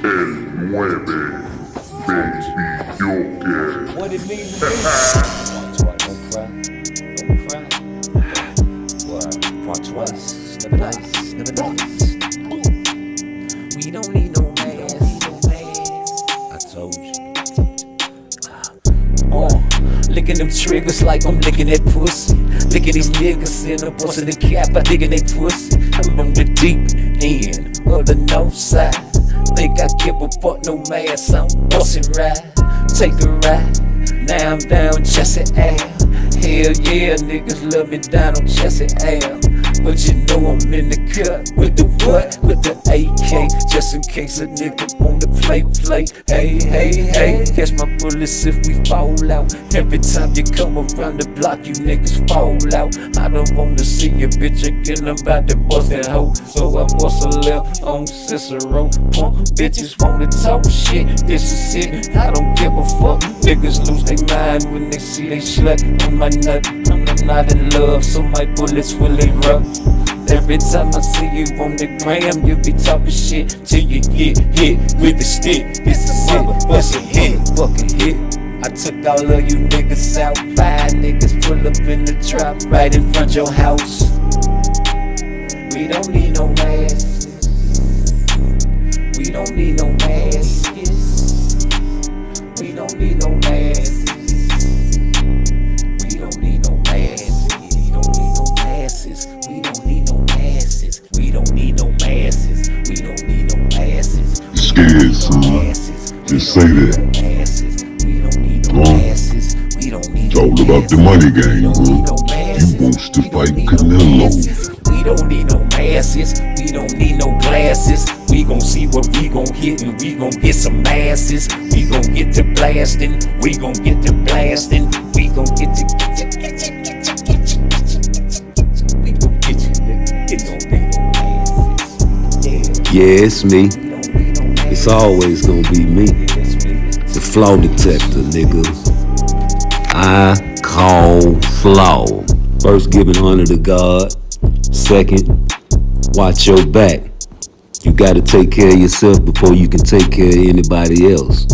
El mueve, baby, yo que. What it mean to me? Don't cry. Part twice, never nice, never nice. We don't need no mask. I told you. Licking them triggers like I'm licking that pussy. Licking these niggas in the bus in the cap, I digging they pussy. I'm on the deep end of the north side. Think I give a fuck, no mask, I'm bustin' ride. Take a ride, now I'm down Jesse Ave. Hell yeah, niggas love me down on Jesse Ave. But you know I'm in the cut with the what? With the AK, just in case a nigga wanna play. Hey, catch my bullets if we fall out. Every time you come around the block, you niggas fall out. I don't wanna see your bitch again, I'm about to bust that hoe. So I bust a left on Cicero. Punk bitches wanna talk shit, this is it, I don't give a fuck. Niggas lose their mind when they see they slut on my nut. I'm not in love, so my bullets will erupt. Every time I see you on the gram, you be talking shit till you get hit with the stick. This is it, fucking hit. I took all of you niggas out. 5 niggas pull up in the trap right in front your house. We don't need no masks. We don't need no masks. We don't need no masks. We don't need no masks. We don't need no masses. We don't need no masses. We don't need no masses. We don't need no masses. Scared, son. Just say that. We don't need no masses. We don't need It's all about the money game, bro. You wants to fight Canelo. We don't need no masses. We don't need no glasses. We gon' see what we gon' hit and we gon' get some masses. We gon' get to blasting. We gon' get to blasting. We gon' get to we gon' get you, nigga. It don't need no masses. Yeah, it's me. It's always gonna be me. The flaw detector, nigga. I call flaw. First, giving honor to God. Second, watch your back. You gotta take care of yourself before you can take care of anybody else.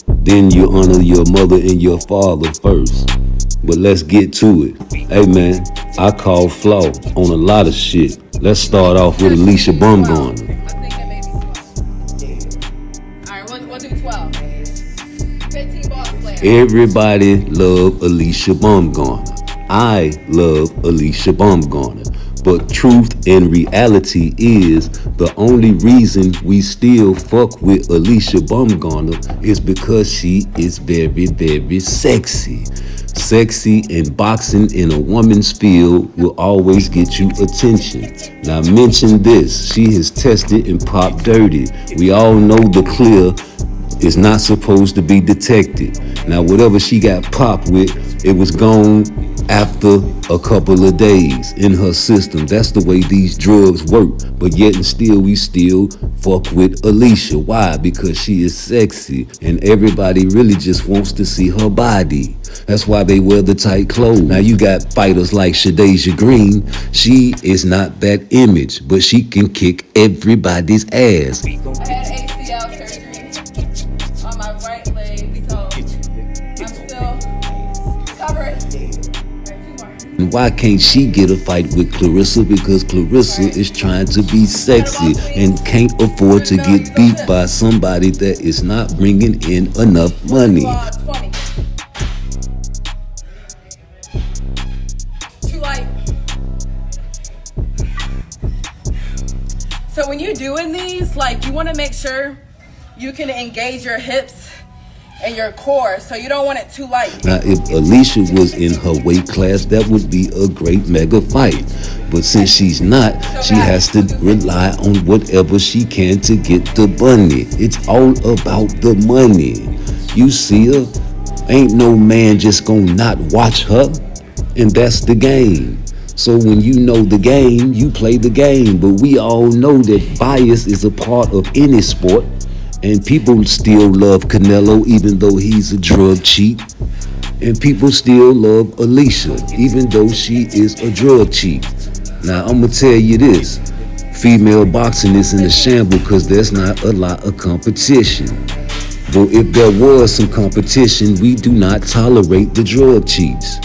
Then you honor your mother and your father first. But let's get to it. Hey man, I call flaw on a lot of shit. Let's start off with Alycia Baumgardner. Everybody love Alycia Baumgardner. I love Alycia Baumgardner. But truth and reality is the only reason we still fuck with Alycia Baumgardner is because she is very, very sexy. Sexy and boxing in a woman's field will always get you attention. Now mention this, she has tested and popped dirty. We all know the clear is not supposed to be detected. Now whatever she got popped with, it was gone after a couple of days in her system. That's the way these drugs work. But yet and still, we still fuck with Alycia. Why? Because she is sexy and everybody really just wants to see her body. That's why they wear the tight clothes. Now you got fighters like Shadeja Green. She is not that image, but she can kick everybody's ass. I had ACL surgery on my right leg, so I'm still covered. And why can't she get a fight with Clarissa? Because Clarissa is trying to be sexy and can't afford to get beat by somebody that is not bringing in enough money. 20. Too light. So when you're doing these, like, you want to make sure you can engage your hips and your core, so you don't want it too light. Now, if Alycia was in her weight class, that would be a great mega fight. But since she's not, she has to rely on whatever she can to get the money. It's all about the money. You see her, ain't no man just gonna not watch her, and that's the game. So when you know the game, you play the game. But we all know that bias is a part of any sport. And people still love Canelo even though he's a drug cheat. And people still love Alycia even though she is a drug cheat. Now I'm gonna tell you this. Female boxing is in a shamble because there's not a lot of competition. But if there was some competition, we do not tolerate the drug cheats.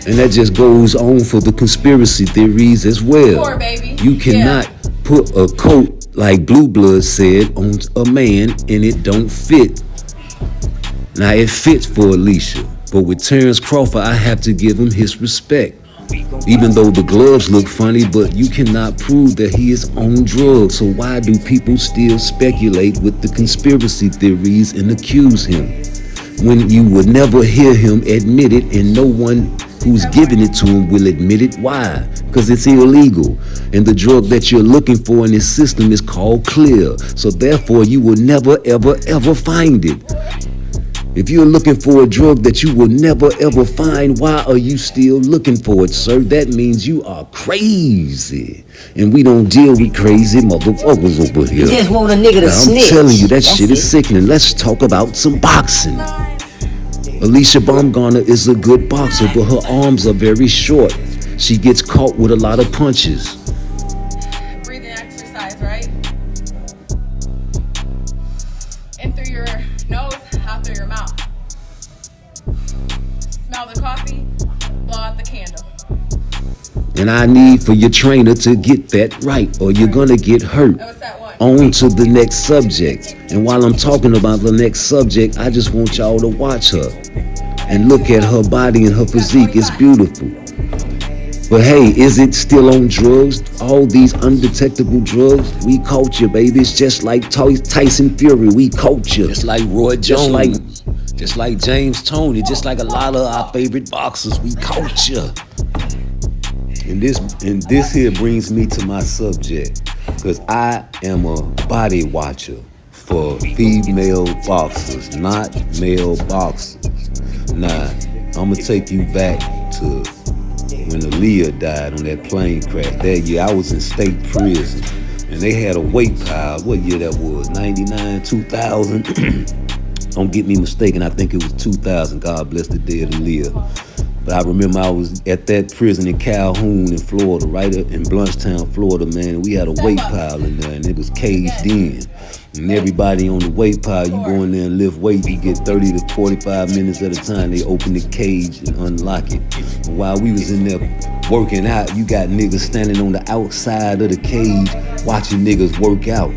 And that just goes on for the conspiracy theories as well. Poor baby. You cannot put a coat, like Blue Blood said, on a man and it don't fit. Now it fits for Alycia, but with Terence Crawford, I have to give him his respect. Even though the gloves look funny, but you cannot prove that he is on drugs. So why do people still speculate with the conspiracy theories and accuse him when you would never hear him admit it, and no one who's giving it to him will admit it? Why? Because it's illegal, and the drug that you're looking for in his system is called clear. So therefore you will never ever find it. If you're looking for a drug that you will never ever find, why are you still looking for it, sir? That means you are crazy. And we don't deal with crazy motherfuckers over here. You just want a nigga to snitch. I'm telling you, that shit is sickening. Let's talk about some boxing. Alycia Baumgardner is a good boxer, but her arms are very short. She gets caught with a lot of punches. Breathing exercise, right? In through your nose, out through your mouth. Smell the coffee, blow out the candle. And I need for your trainer to get that right, or you're gonna get hurt. What's that one? On to the next subject. And while I'm talking about the next subject, I just want y'all to watch her and look at her body and her physique. It's beautiful. But hey, is it still on drugs? All these undetectable drugs? We caught you, baby. It's just like Tyson Fury. We caught you. Just like Roy Jones. Just like James Toney. Just like a lot of our favorite boxers. We caught you. And this here brings me to my subject, because I am a body watcher for female boxers, not male boxers. Now, I'm gonna take you back to when Alycia died on that plane crash. That year I was in state prison, and they had a weight pile. What year that was? 99, 2000? Don't get me mistaken, I think it was 2000. God bless the dead Alycia. But I remember I was at that prison in Calhoun in Florida, right up in Bluntstown, Florida, man. And we had a weight pile in there, and it was caged in. And everybody on the weight pile, you go in there and lift weight, you get 30 to 45 minutes at a time. They open the cage and unlock it. And while we was in there working out, you got niggas standing on the outside of the cage watching niggas work out.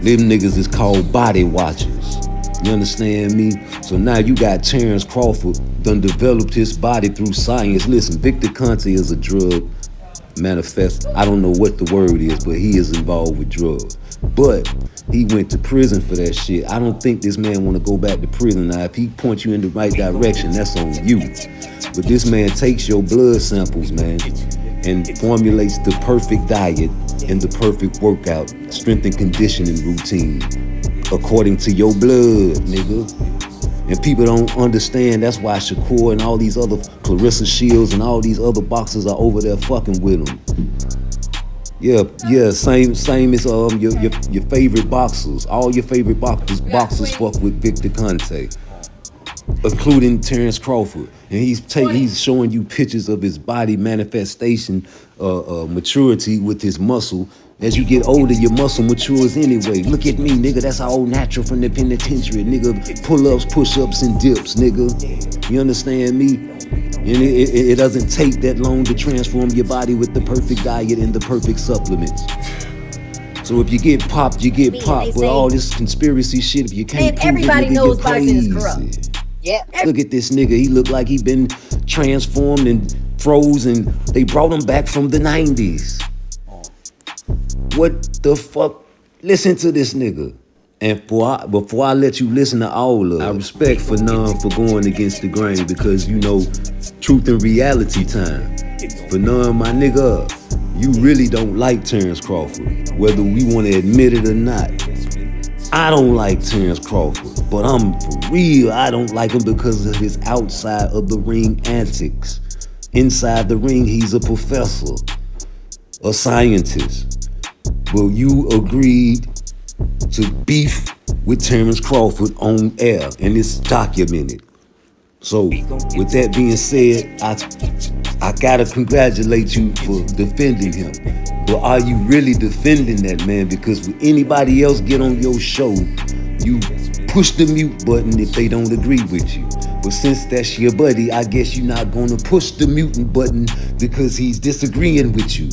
Them niggas is called body watchers. You understand me? So now you got Terence Crawford done developed his body through science. Listen, Victor Conte is a drug manifest. I don't know what the word is, but he is involved with drugs. But he went to prison for that shit. I don't think this man want to go back to prison. Now, if he points you in the right direction, that's on you. But this man takes your blood samples, man, and formulates the perfect diet and the perfect workout, strength and conditioning routine according to your blood, nigga. And people don't understand. That's why Shakur and all these other Clarissa Shields and all these other boxers are over there fucking with them. Yeah, same as your favorite boxers. All your favorite boxers fuck with Victor Conte, including Terence Crawford. And he's showing you pictures of his body manifestation, maturity with his muscle. As you get older, your muscle matures anyway. Look at me, nigga. That's all natural from the penitentiary, nigga. Pull-ups, push-ups, and dips, nigga. You understand me? And it doesn't take that long to transform your body with the perfect diet and the perfect supplements. So if you get popped, you get popped. With all this conspiracy shit, if you can't prove it, nigga, knows you're boxing is crazy. corrupt. Yeah. Look at this nigga. He looked like he been transformed and froze, and they brought him back from the 90s. What the fuck? Listen to this nigga. And before I let you listen to all of it, I respect Fannon for going against the grain, because, you know, truth and reality time. Fannon, my nigga, you really don't like Terence Crawford, whether we want to admit it or not. I don't like Terence Crawford, but I'm for real, I don't like him because of his outside of the ring antics. Inside the ring, he's a professor, a scientist. Well, you agreed to beef with Terence Crawford on air, and it's documented. So, with that being said, I gotta congratulate you for defending him. But are you really defending that, man? Because when anybody else get on your show, you push the mute button if they don't agree with you. But since that's your buddy, I guess you're not gonna push the mutant button because he's disagreeing with you.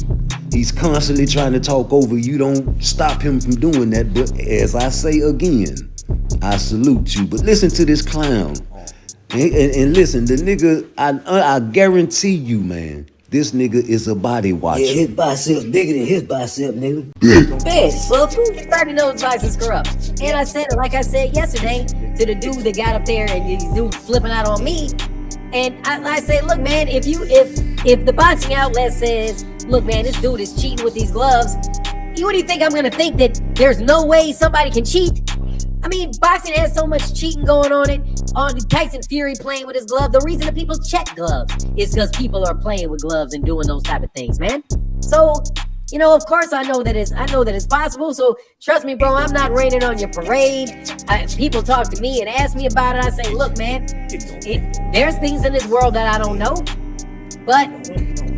He's constantly trying to talk over you. Don't stop him from doing that. But as I say again, I salute you. But listen to this clown. And listen, the nigga, I guarantee you, man, this nigga is a body watcher. Yeah, his bicep's bigger than his bicep, nigga. Man, sucker. You already know his biceps corrupt. And I said it like I said yesterday to the dude that got up there and these dudes flipping out on me. And I say, look, man, if the boxing outlet says, look, man, this dude is cheating with these gloves, what do you think I'm gonna think that there's no way somebody can cheat? I mean, boxing has so much cheating going on it. On Tyson Fury playing with his glove. The reason that people check gloves is because people are playing with gloves and doing those type of things, man. So, you know, of course I know that it's possible. So trust me, bro, I'm not raining on your parade. People talk to me and ask me about it. I say, look, man, there's things in this world that I don't know. But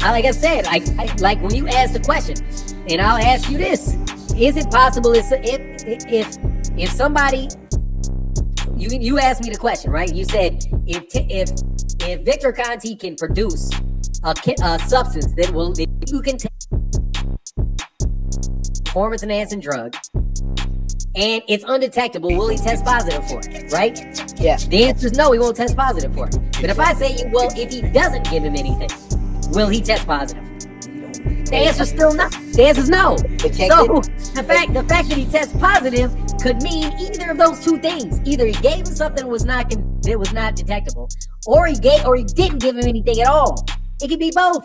like I said, like when you ask the question, and I'll ask you this: is it possible if somebody, you asked me the question, right? You said if Victor Conti can produce a substance that you can take performance enhancing drug and it's undetectable, will he test positive for it? Right? Yeah. The answer is no, he won't test positive for it. But if I say, well, if he doesn't give him anything, will he test positive? The answer is still no. The answer is no. So the fact that he tests positive could mean either of those two things. Either he gave him something that was not detectable, or he didn't give him anything at all. It could be both.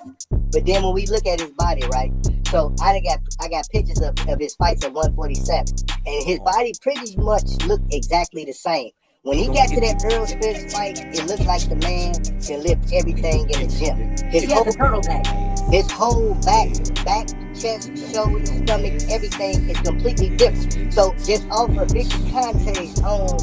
But then when we look at his body, right? So I got pictures of his fights at 147, and his body pretty much looked exactly the same. When he got to that Earl Spence fight, it looked like the man can lift everything in the gym. He has a turtleneck. His whole back, chest, shoulder, stomach, everything is completely different. So just off of Victor Conte's own,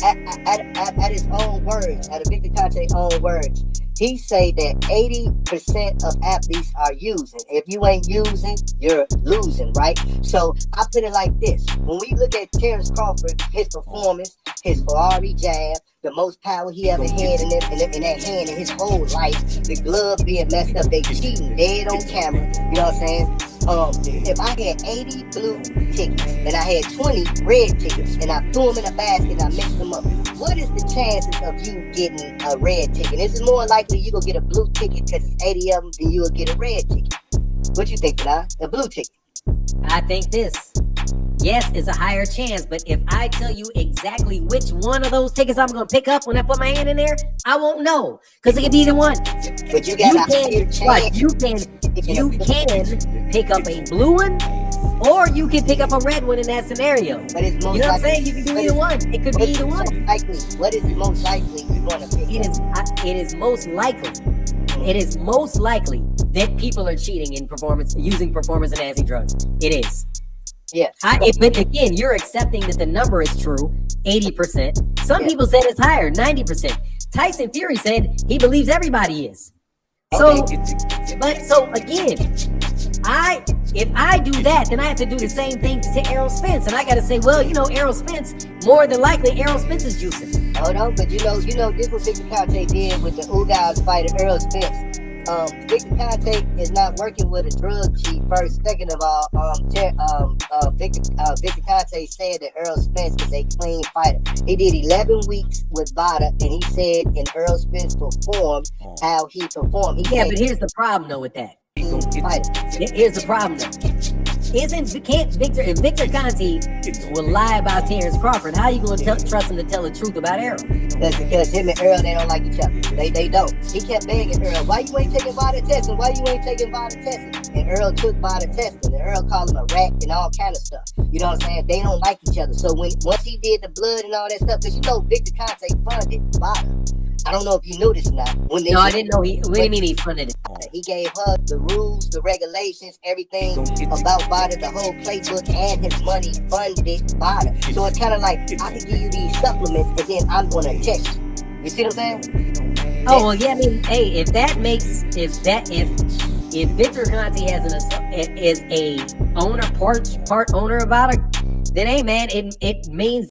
at his own words, out of Victor Conte's own words, he say that 80% of athletes are using. If you ain't using, you're losing, right? So I put it like this. When we look at Terence Crawford, his performance, his Ferrari jab, the most power he ever had in that hand in his whole life, the glove being messed up, they cheating dead on camera, you know what I'm saying? If I had 80 blue tickets and I had 20 red tickets and I threw them in a basket and I mixed them up, what is the chances of you getting a red ticket? Is it more likely you gonna get a blue ticket because it's 80 of them than you will get a red ticket? What you think, Fannon? A blue ticket? I think this. Yes, it's a higher chance, but if I tell you exactly which one of those tickets I'm gonna pick up when I put my hand in there, I won't know, because it could be either one. But you got a higher chance. You can pick up a blue one, or you can pick up a red one in that scenario. But it's most you know what I'm likely, saying? You can do either one. It could be either one. What is most likely you want to pick up? It is most likely. It is most likely that people are cheating in using performance enhancing drugs. It is. Yeah. But again, you're accepting that the number is true, 80%. Some people said it's higher, 90%. Tyson Fury said he believes everybody is. So, again, if I do that, then I have to do the same thing to Errol Spence, and I got to say, well, you know, Errol Spence, more than likely, Errol Spence is juicing. Hold on, but you know, this what Victor Conte did with the Ugas fighter Errol Spence. Victor Conte is not working with a drug chief. First, second of all, Victor Conte said that Errol Spence is a clean fighter. He did 11 weeks with Vada, and he said, and Errol Spence performed how he performed. But here's the problem though with that. Here's the problem though. If Victor Conti will lie about Terence Crawford, how are you going to trust him to tell the truth about Errol? That's because him and Earl, they don't like each other. They don't. He kept begging Earl, why you ain't taking Vada testing? Why you ain't taking Vada testing? And Earl took Vada testing, and Earl called him a rat and all kind of stuff. You know what I'm saying? They don't like each other. So once he did the blood and all that stuff, because you know Victor Conte funded Vada. I don't know if you knew this or not. No, I didn't know. What do you mean he funded it? He gave her the rules, the regulations, everything about Vada, the whole playbook, and his money funded Vada. So it's kind of like, I can give you these supplements, and then I'm going to test you. You see what I'm saying? Oh, well, yeah, I mean, hey, if if Victor Conti is a owner, part owner about it, then hey man, it means